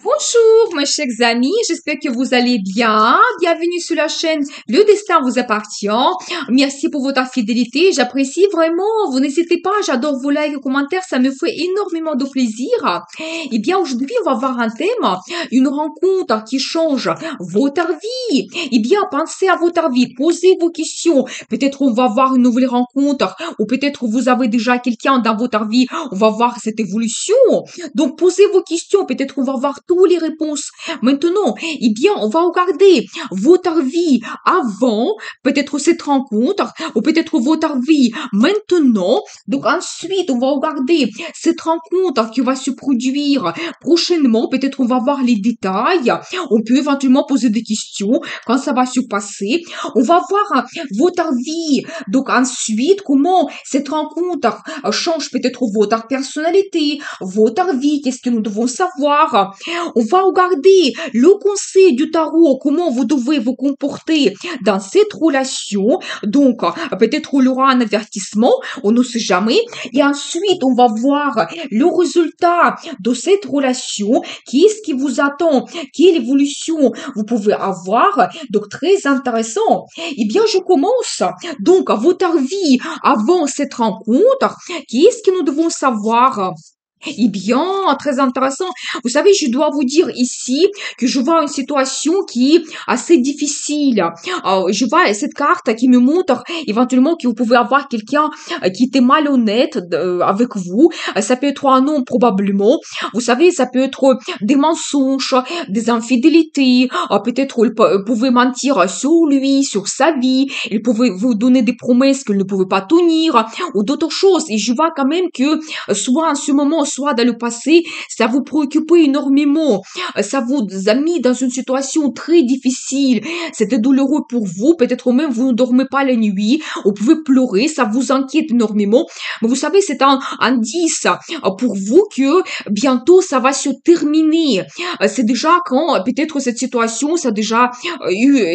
Bonjour, mes chers amis, j'espère que vous allez bien. Bienvenue sur la chaîne Le Destin vous appartient. Merci pour votre fidélité, j'apprécie vraiment. Vous n'hésitez pas, j'adore vos likes et commentaires, ça me fait énormément de plaisir. Eh bien, aujourd'hui, on va voir un thème, une rencontre qui change votre vie. Eh bien, pensez à votre vie, posez vos questions. Peut-être on va voir une nouvelle rencontre, ou peut-être vous avez déjà quelqu'un dans votre vie. On va voir cette évolution. Donc, posez vos questions. Peut-être on va voir toutes les réponses. Maintenant, eh bien, on va regarder votre vie avant, peut-être cette rencontre, ou peut-être votre vie maintenant. Donc, ensuite, on va regarder cette rencontre qui va se produire prochainement. Peut-être on va voir les détails. On peut éventuellement poser des questions quand ça va se passer. On va voir votre vie. Donc, ensuite, comment cette rencontre change peut-être votre personnalité, votre vie, qu'est-ce que nous devons savoir. On va regarder le conseil du tarot, comment vous devez vous comporter dans cette relation. Donc, peut-être il y aura un avertissement, on ne sait jamais. Et ensuite, on va voir le résultat de cette relation. Qu'est-ce qui vous attend? Quelle évolution vous pouvez avoir? Donc, très intéressant. Eh bien, je commence. Donc, votre vie avant cette rencontre, qu'est-ce que nous devons savoir? Eh bien, très intéressant. Vous savez, je dois vous dire ici que je vois une situation qui est assez difficile. Je vois cette carte qui me montre éventuellement que vous pouvez avoir quelqu'un qui était malhonnête avec vous. Ça peut être un homme probablement. Vous savez, ça peut être des mensonges, des infidélités. Peut-être il pouvait mentir sur lui, sur sa vie. Il pouvait vous donner des promesses qu'il ne pouvait pas tenir ou d'autres choses. Et je vois quand même que soit en ce moment, soit dans le passé, ça vous préoccupait énormément. Ça vous a mis dans une situation très difficile. C'était douloureux pour vous. Peut-être même vous ne dormez pas la nuit. Vous pouvez pleurer. Ça vous inquiète énormément. Mais vous savez, c'est un indice pour vous que bientôt ça va se terminer. C'est déjà quand peut-être cette situation, ça a déjà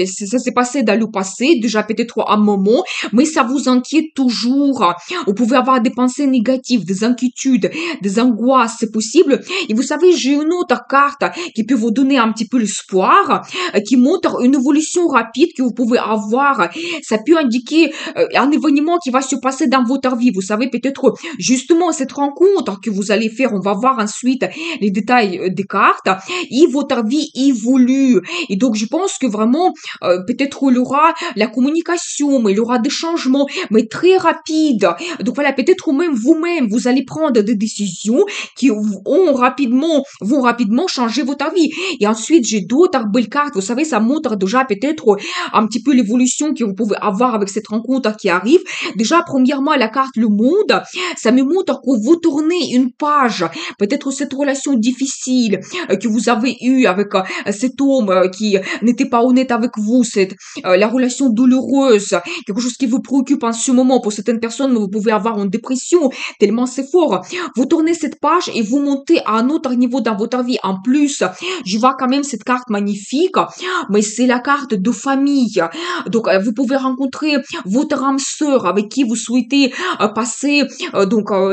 ça s'est passé dans le passé, déjà peut-être un moment, mais ça vous inquiète toujours. Vous pouvez avoir des pensées négatives, des inquiétudes, des angoisses, c'est possible. Et vous savez, j'ai une autre carte qui peut vous donner un petit peu l'espoir, qui montre une évolution rapide que vous pouvez avoir. Ça peut indiquer un événement qui va se passer dans votre vie. Vous savez, peut-être justement cette rencontre que vous allez faire, on va voir ensuite les détails des cartes, et votre vie évolue. Et donc, je pense que vraiment, peut-être il y aura la communication, mais il y aura des changements, mais très rapides. Donc voilà, peut-être même vous-même, vous allez prendre des décisions qui vont rapidement changer votre vie. Et ensuite, j'ai d'autres belles cartes. Vous savez, ça montre déjà peut-être un petit peu l'évolution que vous pouvez avoir avec cette rencontre qui arrive. Déjà, premièrement, la carte Le Monde, ça me montre que vous tournez une page. Peut-être cette relation difficile que vous avez eue avec cet homme qui n'était pas honnête avec vous, la relation douloureuse, quelque chose qui vous préoccupe en ce moment. Pour certaines personnes, vous pouvez avoir une dépression, tellement c'est fort. Vous tournez cette page et vous montez à un autre niveau dans votre vie. En plus, je vois quand même cette carte magnifique, mais c'est la carte de famille. Donc, vous pouvez rencontrer votre âme sœur avec qui vous souhaitez passer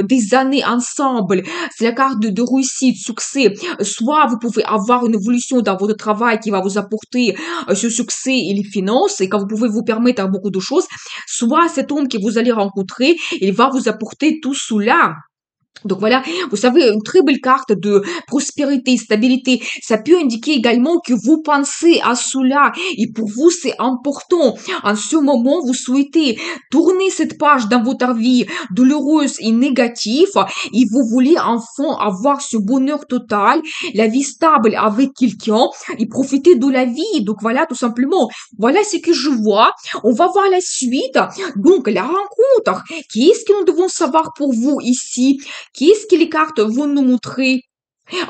des années ensemble. C'est la carte de réussite, succès. Soit vous pouvez avoir une évolution dans votre travail qui va vous apporter ce succès et les finances et quand vous pouvez vous permettre beaucoup de choses, soit cet homme que vous allez rencontrer, il va vous apporter tout cela. Donc voilà, vous savez, une très belle carte de prospérité, stabilité. Ça peut indiquer également que vous pensez à cela et pour vous, c'est important. En ce moment, vous souhaitez tourner cette page dans votre vie douloureuse et négative et vous voulez enfin avoir ce bonheur total, la vie stable avec quelqu'un et profiter de la vie. Donc voilà, tout simplement. Voilà ce que je vois. On va voir la suite. Donc, la rencontre. Qu'est-ce que nous devons savoir pour vous ici? Qu'est-ce que les cartes vont nous montrer?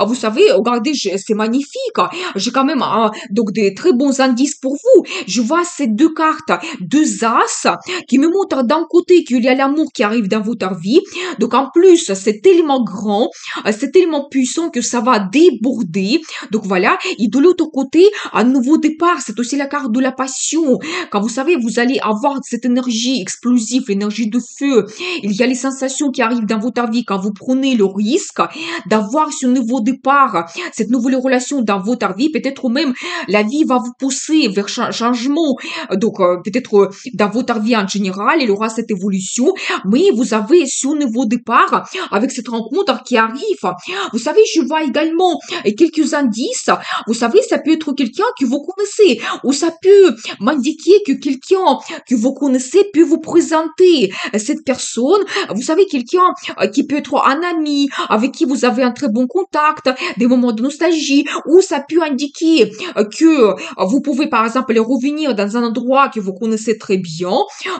Vous savez, regardez, c'est magnifique. J'ai quand même donc des très bons indices pour vous. Je vois ces deux cartes, deux as, qui me montrent d'un côté qu'il y a l'amour qui arrive dans votre vie. Donc en plus, c'est tellement grand, c'est tellement puissant que ça va déborder. Donc voilà. Et de l'autre côté, un nouveau départ, c'est aussi la carte de la passion. Quand vous savez, vous allez avoir cette énergie explosive, l'énergie de feu. Il y a les sensations qui arrivent dans votre vie quand vous prenez le risque d'avoir ce nouveau nouveau départ, cette nouvelle relation dans votre vie. Peut-être même la vie va vous pousser vers changement. Donc, peut-être dans votre vie en général, il y aura cette évolution. Mais vous avez ce nouveau départ avec cette rencontre qui arrive. Vous savez, je vois également quelques indices. Vous savez, ça peut être quelqu'un que vous connaissez, ou ça peut m'indiquer que quelqu'un que vous connaissez peut vous présenter cette personne. Vous savez, quelqu'un qui peut être un ami avec qui vous avez un très bon contact, des moments de nostalgie, ou ça peut indiquer que vous pouvez par exemple revenir dans un endroit que vous connaissez très bien.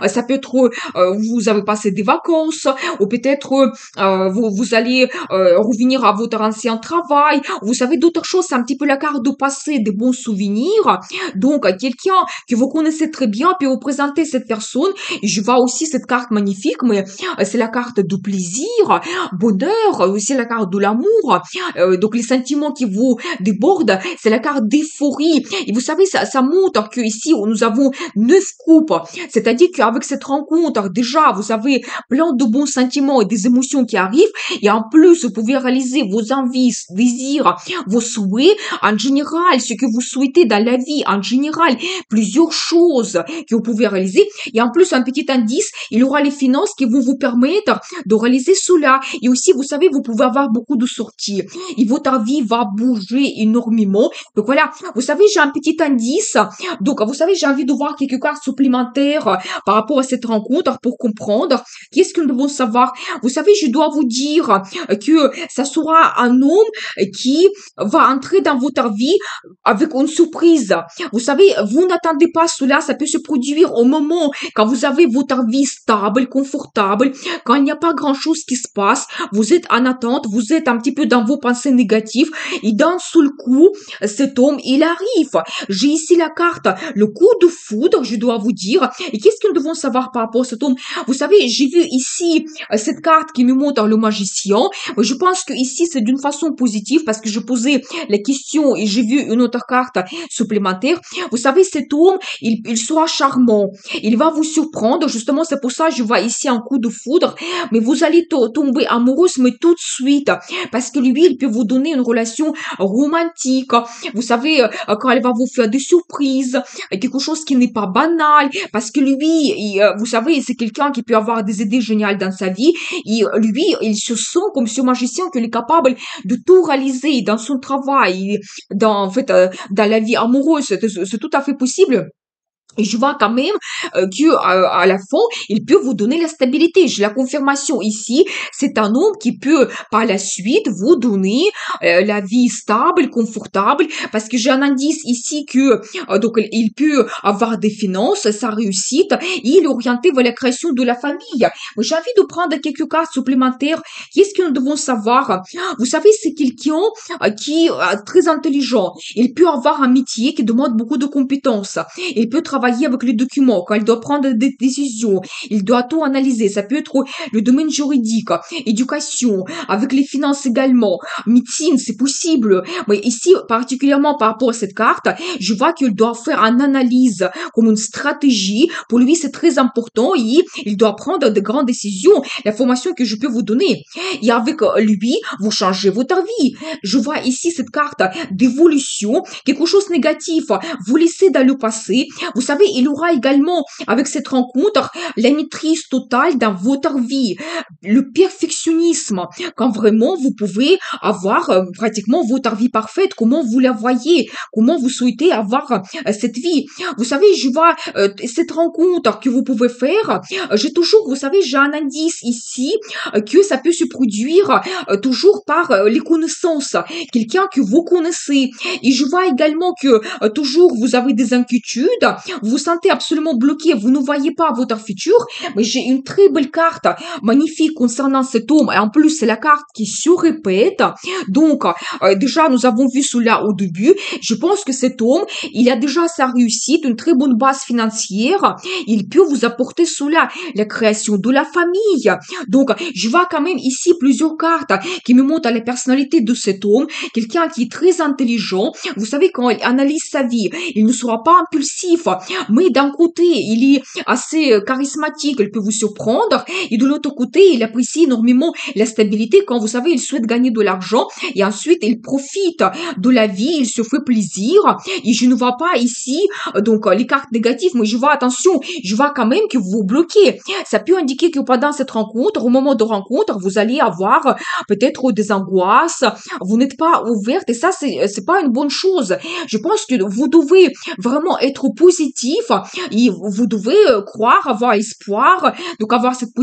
Ça peut être vous avez passé des vacances, ou peut-être vous allez revenir à votre ancien travail. Vous savez, d'autres choses, c'est un petit peu la carte de passé, des bons souvenirs. Donc, quelqu'un que vous connaissez très bien peut vous présenter cette personne. Et je vois aussi cette carte magnifique, mais c'est la carte du plaisir, bonheur, aussi la carte de l'amour. Donc, les sentiments qui vous débordent, c'est la carte d'euphorie. Et vous savez, ça montre que ici, nous avons 9 coupes. C'est-à-dire qu'avec cette rencontre, déjà, vous avez plein de bons sentiments et des émotions qui arrivent. Et en plus, vous pouvez réaliser vos envies, désirs, vos souhaits. En général, ce que vous souhaitez dans la vie, en général, plusieurs choses que vous pouvez réaliser. Et en plus, un petit indice, il y aura les finances qui vont vous permettre de réaliser cela. Et aussi, vous savez, vous pouvez avoir beaucoup de sorties. Et votre vie va bouger énormément. Donc voilà, vous savez, j'ai un petit indice. Donc, vous savez, j'ai envie de voir quelques cartes supplémentaires par rapport à cette rencontre pour comprendre qu'est-ce que nous devons savoir. Vous savez, je dois vous dire que ça sera un homme qui va entrer dans votre vie avec une surprise. Vous savez, vous n'attendez pas cela, ça peut se produire au moment quand vous avez votre vie stable, confortable, quand il n'y a pas grand-chose qui se passe, vous êtes en attente, vous êtes un petit peu dans vos pensées négatives, et d'un seul coup, cet homme, il arrive. J'ai ici la carte, le coup de foudre, je dois vous dire. Et qu'est-ce que nous devons savoir par rapport à cet homme? Vous savez, j'ai vu ici cette carte qui nous montre le magicien. Je pense que ici, c'est d'une façon positive parce que je posais les questions et j'ai vu une autre carte supplémentaire. Vous savez, cet homme, il sera charmant. Il va vous surprendre. Justement, c'est pour ça que je vois ici un coup de foudre. Mais vous allez tomber amoureuse, mais tout de suite. Parce que lui, il peut vous donner une relation romantique. Vous savez, quand elle va vous faire des surprises, quelque chose qui n'est pas banal. Parce que lui, vous savez, c'est quelqu'un qui peut avoir des idées géniales dans sa vie. Et lui, il se sent comme ce magicien qu'il est capable de tout réaliser dans son travail, en fait, dans la vie amoureuse. C'est tout à fait possible. Et je vois quand même que à la fin, il peut vous donner la stabilité. J'ai la confirmation ici. C'est un homme qui peut par la suite vous donner la vie stable, confortable. Parce que j'ai un indice ici que donc il peut avoir des finances, sa réussite. Et il est orienté vers la création de la famille. J'ai envie de prendre quelques cartes supplémentaires. Qu'est-ce que nous devons savoir? Vous savez, c'est quelqu'un qui est très intelligent. Il peut avoir un métier qui demande beaucoup de compétences. Il peut travailler avec les documents, quand il doit prendre des décisions, il doit tout analyser. Ça peut être le domaine juridique, éducation, avec les finances également, médecine, c'est possible. Mais ici, particulièrement par rapport à cette carte, je vois qu'il doit faire une analyse comme une stratégie. Pour lui, c'est très important et il doit prendre de grandes décisions. L'information que je peux vous donner. Et avec lui, vous changez votre vie. Je vois ici cette carte d'évolution, quelque chose de négatif. Vous laissez dans le passé. Vous savez, il aura également, avec cette rencontre, la maîtrise totale dans votre vie. Le perfectionnisme, quand vraiment vous pouvez avoir pratiquement votre vie parfaite, comment vous la voyez, comment vous souhaitez avoir cette vie. Vous savez, je vois cette rencontre que vous pouvez faire, j'ai toujours, vous savez, j'ai un indice ici que ça peut se produire toujours par les connaissances, quelqu'un que vous connaissez. Et je vois également que toujours vous avez des inquiétudes, vous vous sentez absolument bloqué, vous ne voyez pas votre futur, mais j'ai une très belle carte magnifique concernant cet homme, et en plus c'est la carte qui se répète. Donc déjà nous avons vu cela au début. Je pense que cet homme, il a déjà sa réussite, une très bonne base financière, il peut vous apporter cela, la création de la famille. Donc je vois quand même ici plusieurs cartes qui me montrent la personnalité de cet homme, quelqu'un qui est très intelligent. Vous savez, quand il analyse sa vie, il ne sera pas impulsif, mais d'un côté, il est assez charismatique, il peut vous surprendre, et de l'autre côté, il apprécie énormément la stabilité quand vous savez, il souhaite gagner de l'argent, et ensuite, il profite de la vie, il se fait plaisir, et je ne vois pas ici, les cartes négatives, mais je vois, attention, je vois quand même que vous vous bloquez. Ça peut indiquer que pendant cette rencontre, au moment de rencontre, vous allez avoir peut-être des angoisses, vous n'êtes pas ouverte, et ça, c'est pas une bonne chose. Je pense que vous devez vraiment être positif, et vous devez croire, avoir espoir, donc avoir cette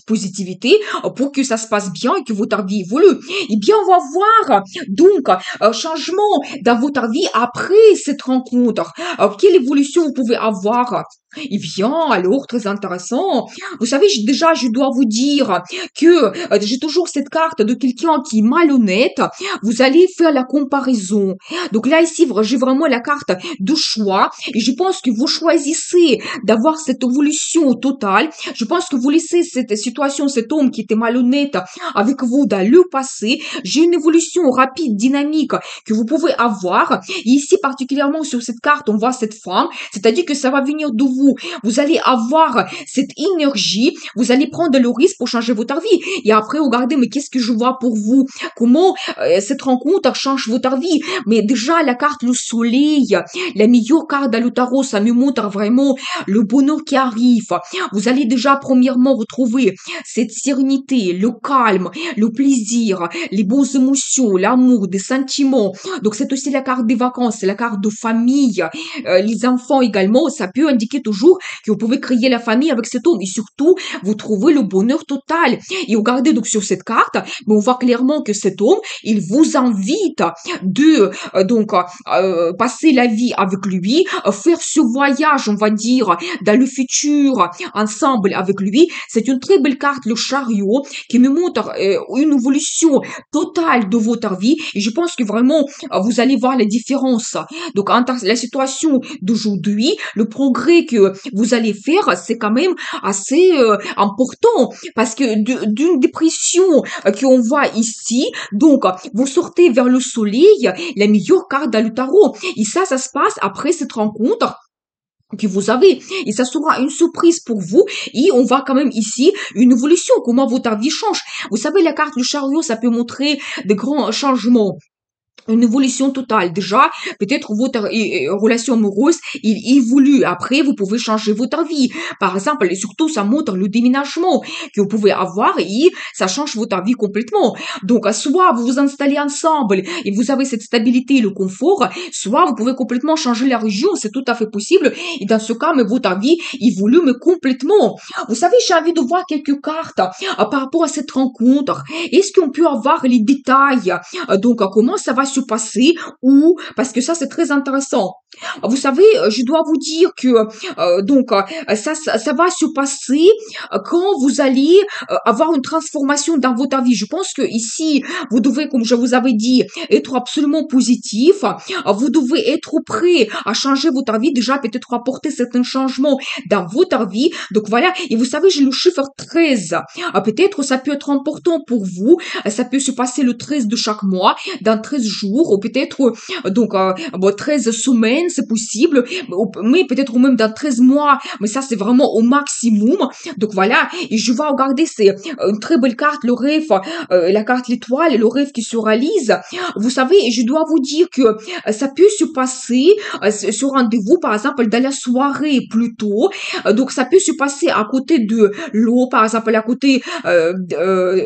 positivité pour que ça se passe bien et que votre vie évolue. Et bien, on va voir donc un changement dans votre vie après cette rencontre. Alors, quelle évolution vous pouvez avoir? Eh bien, alors, très intéressant. Vous savez, déjà, je dois vous dire que j'ai toujours cette carte de quelqu'un qui est malhonnête. Vous allez faire la comparaison. Donc là, ici, j'ai vraiment la carte de choix. Et je pense que vous choisissez d'avoir cette évolution totale. Je pense que vous laissez cette situation, cet homme qui était malhonnête avec vous dans le passé. J'ai une évolution rapide, dynamique que vous pouvez avoir. Et ici, particulièrement sur cette carte, on voit cette femme. C'est-à-dire que ça va venir de vous. Vous allez avoir cette énergie. Vous allez prendre le risque pour changer votre vie. Et après, regardez, mais qu'est-ce que je vois pour vous? Comment cette rencontre change votre vie? Mais déjà, la carte le soleil, la meilleure carte dans le tarot, ça me montre vraiment le bonheur qui arrive. Vous allez déjà, premièrement, retrouver cette sérénité, le calme, le plaisir, les bonnes émotions, l'amour, des sentiments. Donc, c'est aussi la carte des vacances, c'est la carte de famille. Les enfants également, ça peut indiquer toujours que vous pouvez créer la famille avec cet homme. Et surtout, vous trouvez le bonheur total. Et regardez donc sur cette carte, mais on voit clairement que cet homme, il vous invite de passer la vie avec lui, faire ce voyage, on va dire, dans le futur, ensemble avec lui. C'est une très belle carte, le chariot, qui me montre une évolution totale de votre vie. Et je pense que vraiment, vous allez voir la différence. Donc, entre la situation d'aujourd'hui, le progrès que vous allez faire, c'est quand même assez important. Parce que d'une dépression qu'on voit ici, donc, vous sortez vers le soleil, la meilleure carte dans le tarot. Et ça se passe après cette rencontre que vous avez. Et ça sera une surprise pour vous. Et on voit quand même ici une évolution, comment votre vie change. Vous savez, la carte du chariot, ça peut montrer de grands changements. Une évolution totale. Déjà, peut-être votre relation amoureuse, il évolue. Après, vous pouvez changer votre vie. Par exemple, et surtout, ça montre le déménagement que vous pouvez avoir et ça change votre vie complètement. Donc, soit vous vous installez ensemble et vous avez cette stabilité et le confort, soit vous pouvez complètement changer la région. C'est tout à fait possible. Et dans ce cas, mais votre vie évolue, mais complètement. Vous savez, j'ai envie de voir quelques cartes par rapport à cette rencontre. Est-ce qu'on peut avoir les détails? Comment ça va se passer ou parce que ça c'est très intéressant. Vous savez, je dois vous dire que ça va se passer quand vous allez avoir une transformation dans votre vie. Je pense que ici vous devez, comme je vous avais dit, être absolument positif. Vous devez être prêt à changer votre vie, déjà peut-être apporter certains changements dans votre vie. Donc voilà, et vous savez, j'ai le chiffre 13. Peut-être ça peut être important pour vous. Ça peut se passer le 13 de chaque mois, dans 13 jours, ou peut-être 13 semaines, c'est possible, mais peut-être même dans 13 mois, mais ça c'est vraiment au maximum. Donc voilà, et je vais regarder, c'est une très belle carte, le rêve, la carte l'étoile, le rêve qui se réalise. Vous savez, je dois vous dire que ça peut se passer sur rendez-vous, par exemple, dans la soirée plutôt. Donc ça peut se passer à côté de l'eau, par exemple, à côté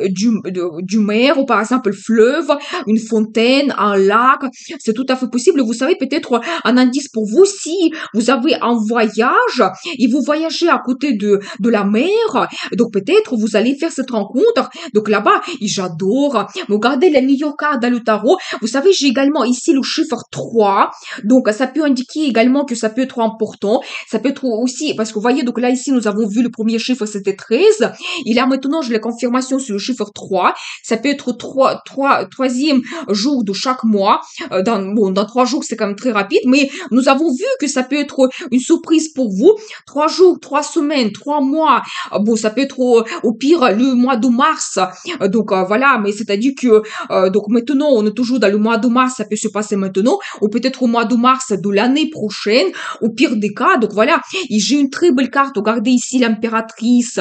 du mer, ou par exemple fleuve, une fontaine, un lac, c'est tout à fait possible. Vous savez, peut-être un indice pour vous, si vous avez un voyage et vous voyagez à côté de la mer, donc peut-être vous allez faire cette rencontre. Donc là-bas, et j'adore. Regardez la meilleure carte dans le tarot. Vous savez, j'ai également ici le chiffre 3. Donc ça peut indiquer également que ça peut être important. Ça peut être aussi, parce que vous voyez, donc là ici, nous avons vu le premier chiffre, c'était 13. Et là maintenant, j'ai la confirmation sur le chiffre 3. Ça peut être troisième jour de chaque mois. Dans 3 jours, c'est quand même très rapide, mais nous avons vu que ça peut être une surprise pour vous. 3 jours, 3 semaines, 3 mois. Bon, ça peut être au pire le mois de mars. Voilà, mais c'est-à-dire que donc maintenant, on est toujours dans le mois de mars, ça peut se passer maintenant, ou peut-être au mois de mars de l'année prochaine, au pire des cas. Donc voilà, et j'ai une très belle carte. Regardez ici l'impératrice.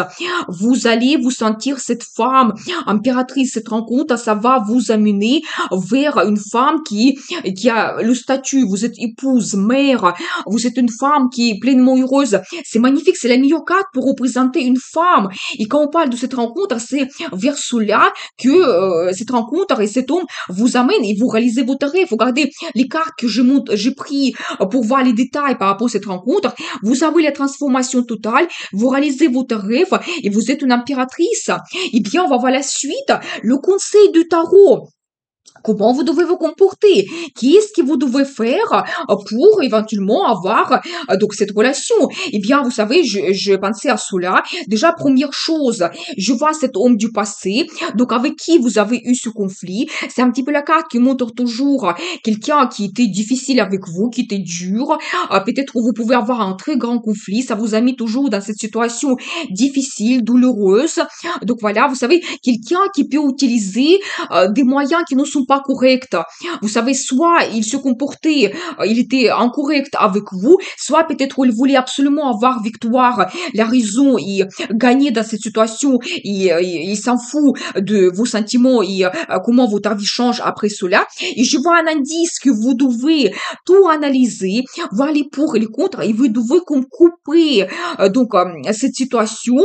Vous allez vous sentir cette femme impératrice. Cette rencontre, ça va vous amener vers une femme qui a le statut. Vous êtes épouse, mère. Vous êtes une femme qui est pleinement heureuse. C'est magnifique. C'est la meilleure carte pour représenter une femme. Et quand on parle de cette rencontre, c'est vers cela que cette rencontre et cet homme vous amène et vous réalisez votre rêve. Regardez les cartes que j'ai pris pour voir les détails par rapport à cette rencontre. Vous avez la transformation totale, vous réalisez votre rêve et vous êtes une impératrice. Eh bien, on va voir la suite. Le conseil du tarot. Comment vous devez vous comporter? Qu'est-ce que vous devez faire pour éventuellement avoir donc cette relation? Eh bien, vous savez, je pensais à cela. Déjà, première chose, je vois cet homme du passé, donc avec qui vous avez eu ce conflit. C'est un petit peu la carte qui montre toujours quelqu'un qui était difficile avec vous, qui était dur. Peut-être que vous pouvez avoir un très grand conflit. Ça vous a mis toujours dans cette situation difficile, douloureuse. Donc voilà, vous savez, quelqu'un qui peut utiliser des moyens qui ne sont pas corrects. Vous savez, soit il se comportait, il était incorrect avec vous, soit peut-être il voulait absolument avoir victoire, la raison, et gagner dans cette situation, il s'en fout de vos sentiments et comment votre vie change après cela. Et je vois un indice que vous devez tout analyser, voir les pour et les contre, et vous devez couper cette situation.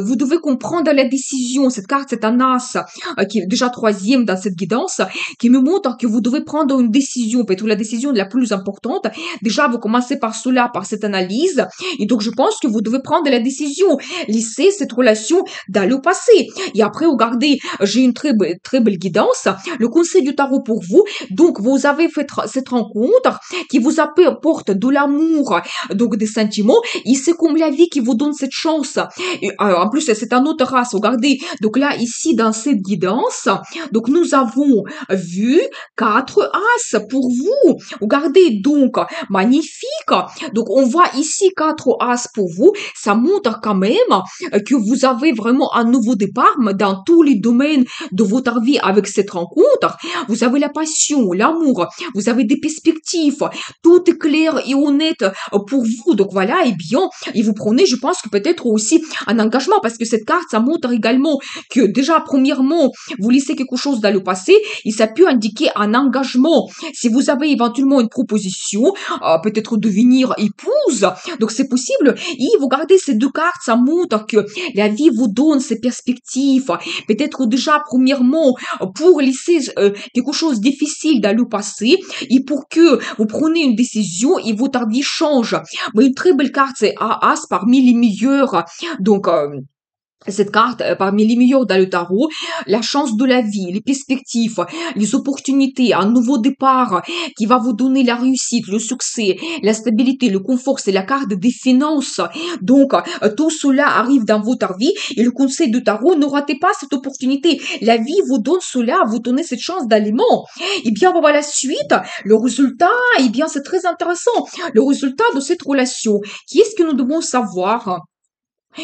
Vous devez comprendre la décision. Cette carte, c'est un as qui est déjà troisième dans cette guidance, qui me montre que vous devez prendre une décision, peut-être la décision la plus importante. Déjà, vous commencez par cela, par cette analyse. Et donc, je pense que vous devez prendre la décision. Laissez cette relation dans le passé. Et après, regardez, j'ai une très belle guidance. Le conseil du tarot pour vous. Donc, vous avez fait cette rencontre qui vous apporte de l'amour, donc des sentiments. Et c'est comme la vie qui vous donne cette chance. Et, en plus, c'est un autre race. Regardez. Donc là, ici, dans cette guidance, donc nous avons vu 4 as pour vous. Regardez donc, magnifique. Donc on voit ici 4 as pour vous. Ça montre quand même que vous avez vraiment un nouveau départ dans tous les domaines de votre vie avec cette rencontre. Vous avez la passion, l'amour, vous avez des perspectives. Tout est clair et honnête pour vous. Donc voilà, et bien, et vous prenez, je pense que peut-être aussi un engagement parce que cette carte, ça montre également que déjà, premièrement, vous laissez quelque chose dans le passé et ça peut indiquer un engagement. Si vous avez éventuellement une proposition, peut-être devenir épouse, donc c'est possible. Et vous gardez ces 2 cartes, ça montre que la vie vous donne ces perspectives. Peut-être déjà, premièrement, pour laisser quelque chose de difficile dans le passé et pour que vous preniez une décision et votre vie change. Mais une très belle carte, c'est As parmi les meilleures. Donc, cette carte, parmi les meilleures dans le tarot, la chance de la vie, les perspectives, les opportunités, un nouveau départ qui va vous donner la réussite, le succès, la stabilité, le confort, c'est la carte des finances. Donc, tout cela arrive dans votre vie et le conseil de tarot, ne ratez pas cette opportunité. La vie vous donne cela, vous donnez cette chance d'aliments. Eh bien, on va voir la suite. Le résultat, eh bien, c'est très intéressant. Le résultat de cette relation. Qu'est-ce que nous devons savoir?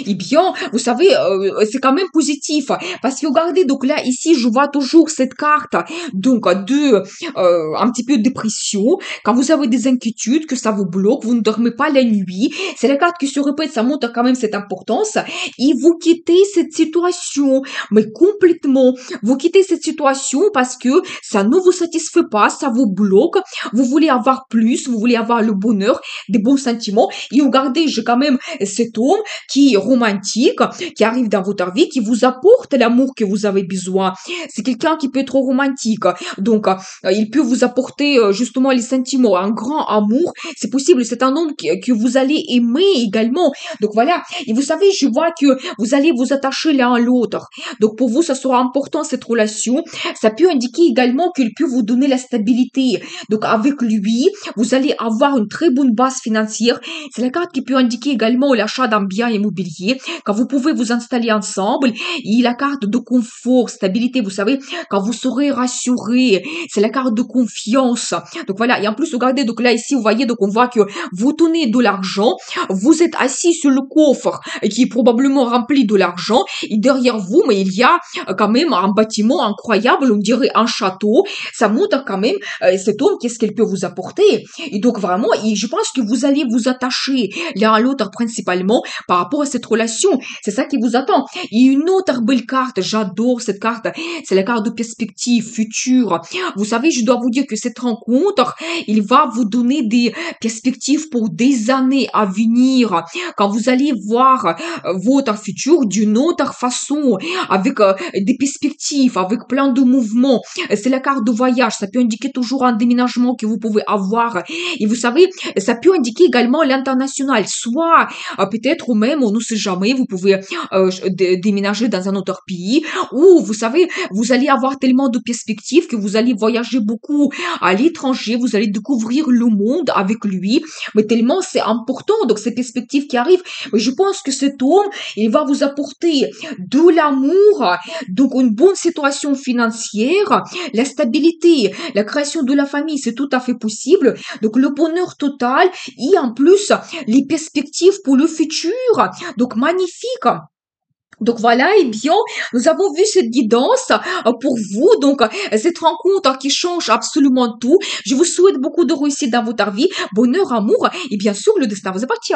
Eh bien, vous savez, c'est quand même positif parce que regardez, donc là ici, je vois toujours cette carte donc de un petit peu de dépression. Quand vous avez des inquiétudes, que ça vous bloque, vous ne dormez pas la nuit, c'est la carte qui se répète, ça montre quand même cette importance. Et vous quittez cette situation, mais complètement. Vous quittez cette situation parce que ça ne vous satisfait pas, ça vous bloque. Vous voulez avoir plus, vous voulez avoir le bonheur, des bons sentiments. Et regardez, j'ai quand même cet homme qui est romantique, qui arrive dans votre vie, qui vous apporte l'amour que vous avez besoin. C'est quelqu'un qui peut être romantique. Donc, il peut vous apporter justement les sentiments, un grand amour. C'est possible, c'est un homme que vous allez aimer également. Donc voilà. Et vous savez, je vois que vous allez vous attacher l'un à l'autre. Donc pour vous, ça sera important cette relation. Ça peut indiquer également qu'il peut vous donner la stabilité. Donc avec lui, vous allez avoir une très bonne base financière. C'est la carte qui peut indiquer également l'achat d'un bien immobilier. Bélier, quand vous pouvez vous installer ensemble, et la carte de confort, stabilité, vous savez, quand vous serez rassuré, c'est la carte de confiance. Donc voilà, et en plus, regardez, donc là, ici, vous voyez, donc on voit que vous tenez de l'argent, vous êtes assis sur le coffre qui est probablement rempli de l'argent, et derrière vous, mais il y a quand même un bâtiment incroyable, on dirait un château. Ça montre quand même cet homme, qu'est-ce qu'il peut vous apporter. Et donc vraiment, je pense que vous allez vous attacher l'un à l'autre principalement par rapport à cette relation. C'est ça qui vous attend. Et une autre belle carte, j'adore cette carte, c'est la carte de perspective future. Vous savez, je dois vous dire que cette rencontre, il va vous donner des perspectives pour des années à venir. Quand vous allez voir votre futur d'une autre façon, avec des perspectives, avec plein de mouvements. C'est la carte de voyage, ça peut indiquer toujours un déménagement que vous pouvez avoir. Et vous savez, ça peut indiquer également l'international, soit peut-être ou même, on ne sait jamais, vous pouvez déménager dans un autre pays, ou vous savez, vous allez avoir tellement de perspectives que vous allez voyager beaucoup à l'étranger, vous allez découvrir le monde avec lui, mais tellement c'est important, donc ces perspectives qui arrivent, je pense que cet homme, il va vous apporter de l'amour, donc une bonne situation financière, la stabilité, la création de la famille, c'est tout à fait possible. Donc le bonheur total et en plus les perspectives pour le futur. Donc magnifique. Donc voilà, eh bien, nous avons vu cette guidance pour vous, donc cette rencontre qui change absolument tout. Je vous souhaite beaucoup de réussite dans votre vie, bonheur, amour et bien sûr le destin vous appartient.